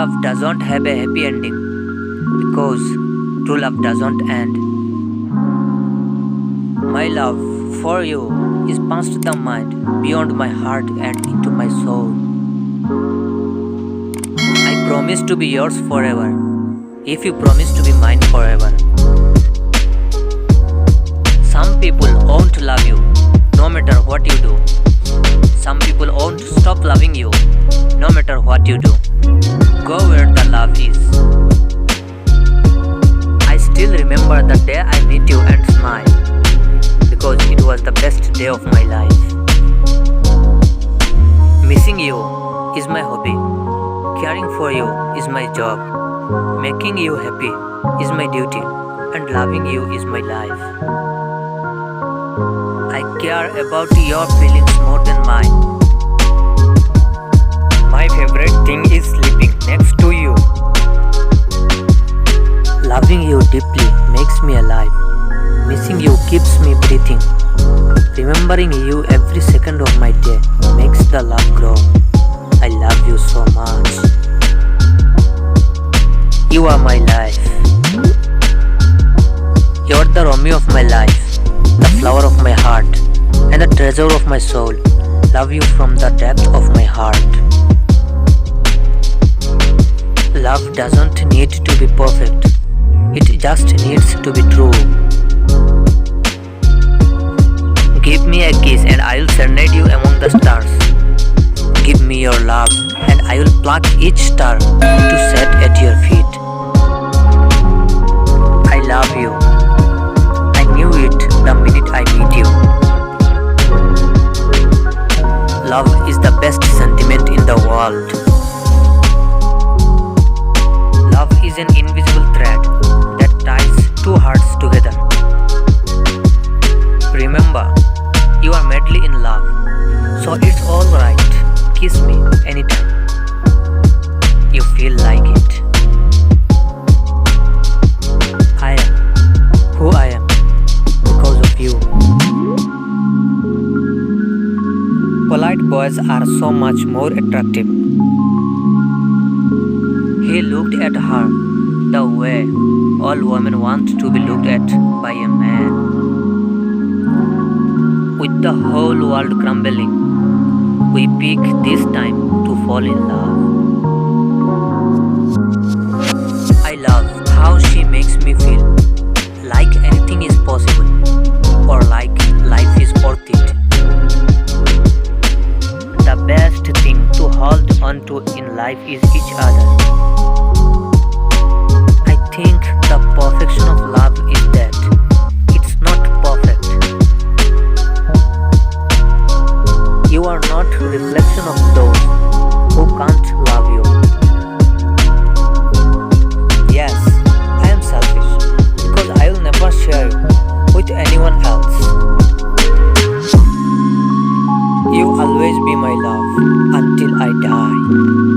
love doesn't have a happy ending because true love doesn't end. My love for you is past the mind, beyond my heart and into my soul. I promise to be yours forever, if you promise to be mine forever. Some people won't love you, no matter what you do. Some people won't stop loving you, no matter what you do. Go where the love is. I still remember the day I met you and smile, because it was the best day of my life. Missing you is my hobby. Caring for you is my job. Making you happy is my duty, and loving you is my life. I care about your feelings more than mine. My favorite thing is sleeping next to you. Loving you deeply makes me alive. Missing you keeps me breathing. Remembering you every second of my day makes the love grow. I love you so much. You are my life. You're the Romeo of my life, the flower of my heart, and the treasure of my soul. Love you from the depth of my heart. Love doesn't need to be perfect. It just needs to be true. Give me a kiss and I will serenade you among the stars. Give me your love and I will pluck each star to set at your feet. I love you. I knew it the minute I met you. Love is the best sentiment in the world. Love is an invisible thread that ties two hearts together. Remember, you are madly in love, so it's alright. Kiss me anytime you feel like it. I am who I am because of you. Polite boys are so much more attractive. He looked at her the way all women want to be looked at by a man. With the whole world crumbling, we pick this time to fall in love. I love how she makes me feel like anything is possible, or like life is worth it. The best thing to hold on to in life is each other. I think the perfection of love is that it's not perfect. You are not a reflection of those who can't love you. Yes, I am selfish because I will never share you with anyone else. You always be my love until I die.